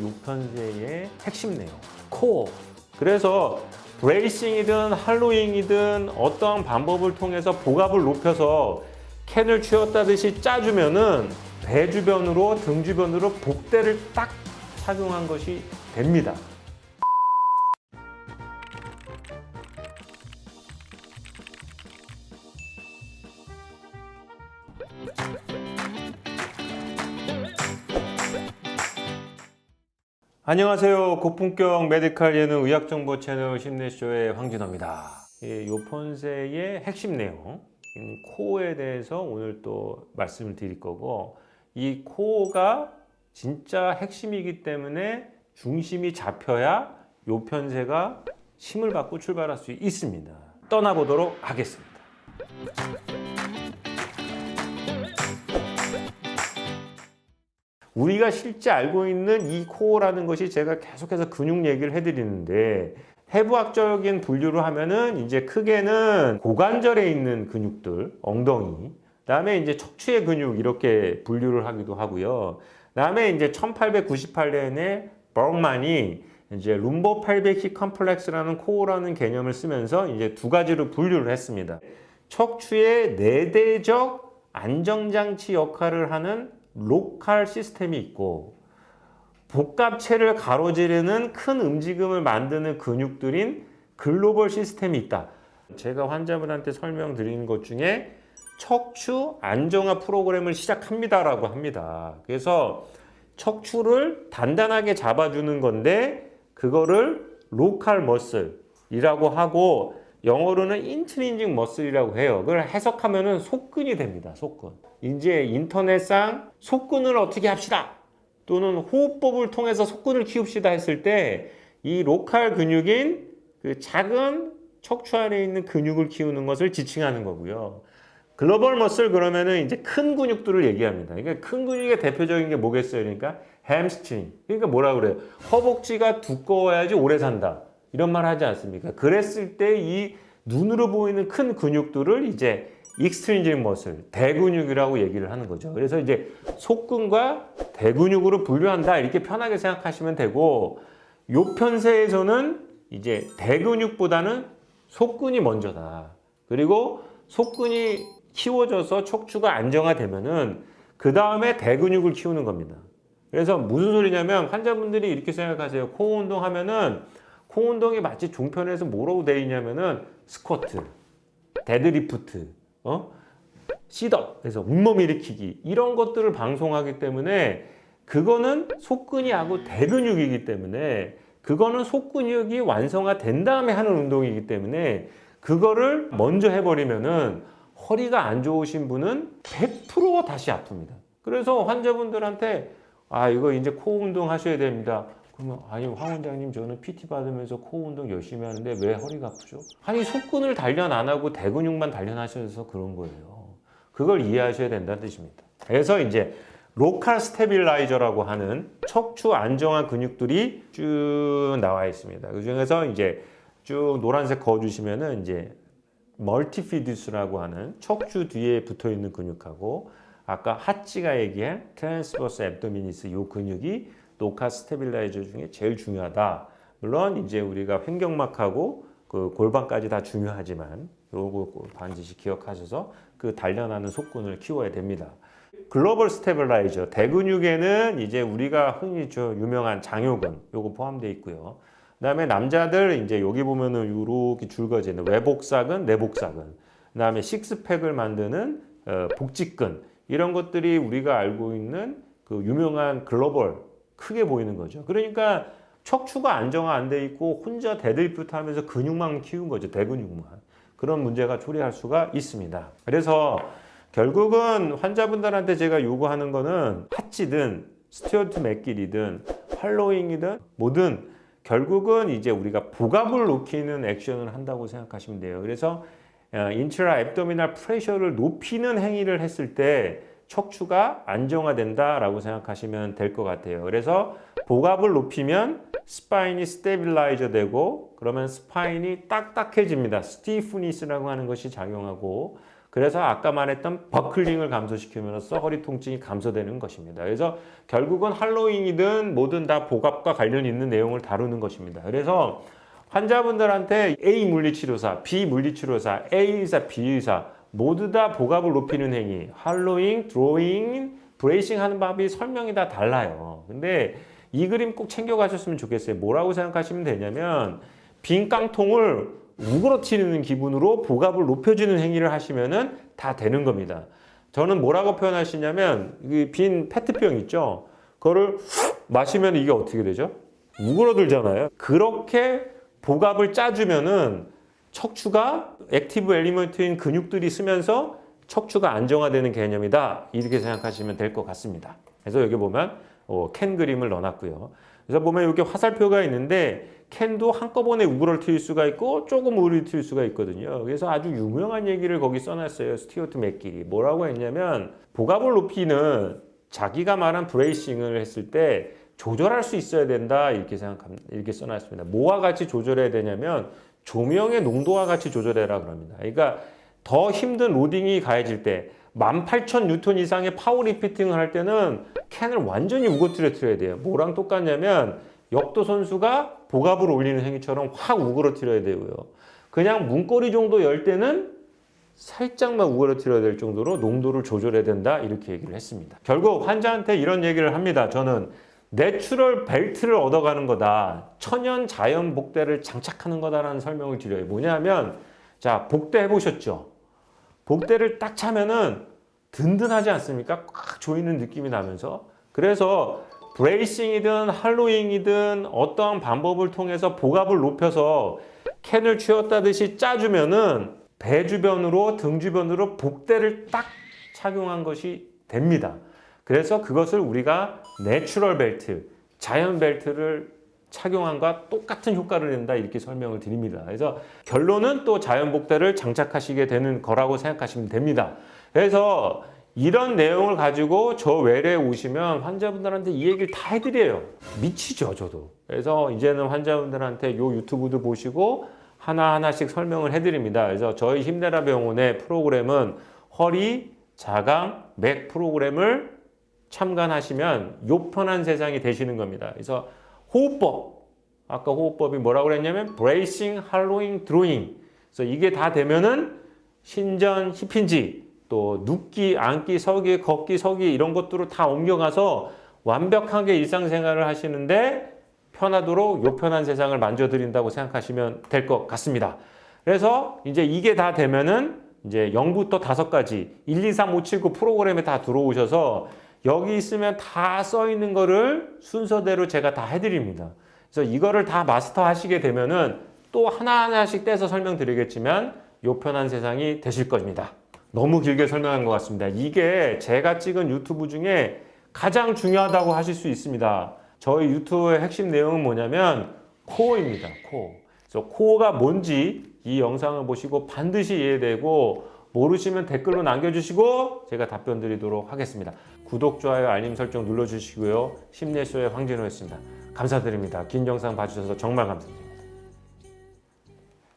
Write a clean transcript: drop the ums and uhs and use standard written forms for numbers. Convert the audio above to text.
요편제의 핵심 내용, 코어. 그래서 브레이싱이든 할로잉이든 어떠한 방법을 통해서 복압을 높여서 캔을 쥐었다듯이 짜주면은 배 주변으로, 등 주변으로 복대를 딱 착용한 것이 됩니다. 안녕하세요. 고품격 메디칼 예능 의학정보 채널 심내쇼의 황진호입니다. 요폰세의 핵심 내용, 코어에 대해서 오늘 또 말씀을 드릴 거고, 이 코어가 진짜 핵심이기 때문에 중심이 잡혀야 요편세가 힘을 받고 출발할 수 있습니다. 떠나보도록 하겠습니다. 우리가 실제 알고 있는 이 코어라는 것이 제가 계속해서 근육 얘기를 해드리는데, 해부학적인 분류를 하면은 이제 크게는 고관절에 있는 근육들, 엉덩이, 그다음에 이제 척추의 근육 이렇게 분류를 하기도 하고요. 그다음에 이제 1898년에 버그만이 이제 룸보 팔베키 컴플렉스라는 코어라는 개념을 쓰면서 이제 두 가지로 분류를 했습니다. 척추의 내대적 안정장치 역할을 하는 로컬 시스템이 있고, 복합체를 가로지르는 큰 움직임을 만드는 근육들인 글로벌 시스템이 있다. 제가 환자분한테 설명드리는 것 중에 척추 안정화 프로그램을 시작합니다라고 합니다. 그래서 척추를 단단하게 잡아주는 건데 그거를 로컬 머슬이라고 하고, 영어로는 인트린직 머슬이라고 해요. 그걸 해석하면은 속근이 됩니다. 속근. 이제 인터넷상 속근을 어떻게 합시다, 또는 호흡법을 통해서 속근을 키웁시다 했을 때 이 로컬 근육인 그 작은 척추 안에 있는 근육을 키우는 것을 지칭하는 거고요. 글로벌 머슬 그러면은 이제 큰 근육들을 얘기합니다. 그러니까 큰 근육의 대표적인 게 뭐겠어요? 그러니까 햄스트링. 그러니까 뭐라 그래요? 허벅지가 두꺼워야지 오래 산다, 이런 말 하지 않습니까? 그랬을 때 이 눈으로 보이는 큰 근육들을 이제 익스트린직 머슬, 대근육이라고 얘기를 하는 거죠. 그래서 이제 속근과 대근육으로 분류한다, 이렇게 편하게 생각하시면 되고, 요편세에서는 이제 대근육보다는 속근이 먼저다. 그리고 속근이 키워져서 척추가 안정화되면은 그 다음에 대근육을 키우는 겁니다. 그래서 무슨 소리냐면, 환자분들이 이렇게 생각하세요. 코어 운동하면은, 코어 운동이 마치 종편에서 뭐라고 되어 있냐면은 스쿼트, 데드리프트, 시덥, 그래서 온몸 일으키기, 이런 것들을 방송하기 때문에 그거는 속근이 하고 대근육이기 때문에, 그거는 속근육이 완성화된 다음에 하는 운동이기 때문에 그거를 먼저 해버리면은 허리가 안 좋으신 분은 100% 다시 아픕니다. 그래서 환자분들한테 이거 이제 코어 운동 하셔야 됩니다. 그러면 아니 황 원장님, 저는 PT 받으면서 코어 운동 열심히 하는데 왜 허리가 아프죠? 아니 속근을 단련 안 하고 대근육만 단련하셔서 그런 거예요. 그걸 이해하셔야 된다는 뜻입니다. 그래서 이제 로컬 스테빌라이저라고 하는 척추 안정화 근육들이 쭉 나와 있습니다. 그 중에서 이제 쭉 노란색 그어주시면은 이제 멀티피디스라고 하는 척추 뒤에 붙어 있는 근육하고, 아까 하찌가 얘기한 트랜스버스 앱도미니스, 요 근육이 로컬 스테빌라이저 중에 제일 중요하다. 물론 이제 우리가 횡격막하고 그 골반까지 다 중요하지만 요거 반드시 기억하셔서 그 단련하는 속근을 키워야 됩니다. 글로벌 스테빌라이저, 대근육에는 이제 우리가 흔히 유명한 장요근, 요거 포함되어 있고요. 그다음에 남자들 이제 여기 보면은 이렇게 줄거져 있는 외복사근, 내복사근, 그다음에 식스팩을 만드는 복직근, 이런 것들이 우리가 알고 있는 그 유명한 글로벌, 크게 보이는 거죠. 그러니까 척추가 안정화 안 돼 있고 혼자 데드리프트 하면서 근육만 키운 거죠. 대근육만. 그런 문제가 초래할 수가 있습니다. 그래서 결국은 환자분들한테 제가 요구하는 거는 하찌든 스튜어트 맥길이든 할로잉이든 뭐든 결국은 이제 우리가 복압을 높이는 액션을 한다고 생각하시면 돼요. 그래서 인트라 앱도미널 프레셔를 높이는 행위를 했을 때 척추가 안정화된다라고 생각하시면 될 것 같아요. 그래서 복압을 높이면 스파인이 스테빌라이저 되고 그러면 스파인이 딱딱해집니다. 스티프니스라고 하는 것이 작용하고 그래서 아까 말했던 버클링을 감소시키면서 허리 통증이 감소되는 것입니다. 그래서 결국은 할로잉이든 뭐든 다 복압과 관련 있는 내용을 다루는 것입니다. 그래서 환자분들한테 A 물리치료사, B 물리치료사, A 의사, B 의사 모두 다 복압을 높이는 행위, 할로잉, 드로잉, 브레이싱 하는 방법이 설명이 다 달라요. 근데 이 그림 꼭 챙겨가셨으면 좋겠어요. 뭐라고 생각하시면 되냐면 빈 깡통을 우그러뜨리는 기분으로 복압을 높여주는 행위를 하시면은 다 되는 겁니다. 저는 뭐라고 표현하시냐면 빈 페트병 있죠? 그거를 마시면 이게 어떻게 되죠? 우그러들잖아요. 그렇게 복압을 짜주면은 척추가 액티브 엘리먼트인 근육들이 쓰면서 척추가 안정화되는 개념이다. 이렇게 생각하시면 될 것 같습니다. 그래서 여기 보면 캔 그림을 넣어놨고요. 그래서 보면 여기 화살표가 있는데 캔도 한꺼번에 우그러뜨릴 수가 있고 조금 우그러뜨릴 수가 있거든요. 그래서 아주 유명한 얘기를 거기 써놨어요. 스튜어트 맥길이. 뭐라고 했냐면 복압을 높이는 자기가 말한 브레이싱을 했을 때 조절할 수 있어야 된다. 이렇게 써놨습니다. 뭐와 같이 조절해야 되냐면 조명의 농도와 같이 조절해라 그럽니다. 그러니까 더 힘든 로딩이 가해질 때 18,000뉴턴 이상의 파워 리피팅을 할 때는 캔을 완전히 우그러뜨려야 돼요. 뭐랑 똑같냐면 역도 선수가 복압을 올리는 행위처럼 확 우그러뜨려야 되고요. 그냥 문고리 정도 열 때는 살짝만 우그러뜨려야 될 정도로 농도를 조절해야 된다. 이렇게 얘기를 했습니다. 결국 환자한테 이런 얘기를 합니다. 저는 내추럴 벨트를 얻어가는 거다. 천연 자연 복대를 장착하는 거다라는 설명을 드려요. 뭐냐면 자, 복대 해보셨죠? 복대를 딱 차면은 든든하지 않습니까? 꽉 조이는 느낌이 나면서. 그래서 브레이싱이든 할로잉이든 어떠한 방법을 통해서 복압을 높여서 캔을 쥐었다듯이 짜주면은 배 주변으로 등 주변으로 복대를 딱 착용한 것이 됩니다. 그래서 그것을 우리가 내추럴 벨트, 자연 벨트를 착용함과 똑같은 효과를 낸다 이렇게 설명을 드립니다. 그래서 결론은 또 자연 복대를 장착하시게 되는 거라고 생각하시면 됩니다. 그래서 이런 내용을 가지고 저 외래에 오시면 환자분들한테 이 얘기를 다 해드려요. 미치죠, 저도. 그래서 이제는 환자분들한테 요 유튜브도 보시고 하나하나씩 설명을 해드립니다. 그래서 저희 힘내라 병원의 프로그램은 허리, 자강, 맥 프로그램을 참관하시면 요 편한 세상이 되시는 겁니다. 그래서 호흡법, 아까 호흡법이 뭐라고 그랬냐면 브레이싱, 할로잉, 드로잉. 그래서 이게 다 되면은 신전, 힙힌지, 또 눕기, 앉기, 서기, 걷기, 서기 이런 것들을 다 옮겨가서 완벽하게 일상생활을 하시는데 편하도록 요 편한 세상을 만져드린다고 생각하시면 될 것 같습니다. 그래서 이제 이게 다 되면은 이제 0부터 5까지 1, 2, 3, 5, 7, 9 프로그램에 다 들어오셔서 여기 있으면 다 써 있는 거를 순서대로 제가 다 해드립니다. 그래서 이거를 다 마스터 하시게 되면은 또 하나하나씩 떼서 설명드리겠지만 요 편한 세상이 되실 겁니다. 너무 길게 설명한 것 같습니다. 이게 제가 찍은 유튜브 중에 가장 중요하다고 하실 수 있습니다. 저희 유튜브의 핵심 내용은 뭐냐면 코어입니다. 코어. 그래서 코어가 뭔지 이 영상을 보시고 반드시 이해되고 모르시면 댓글로 남겨주시고 제가 답변 드리도록 하겠습니다. 구독, 좋아요, 알림 설정 눌러주시고요. 힘내쇼의 황진호였습니다. 감사드립니다. 긴 영상 봐주셔서 정말 감사드립니다.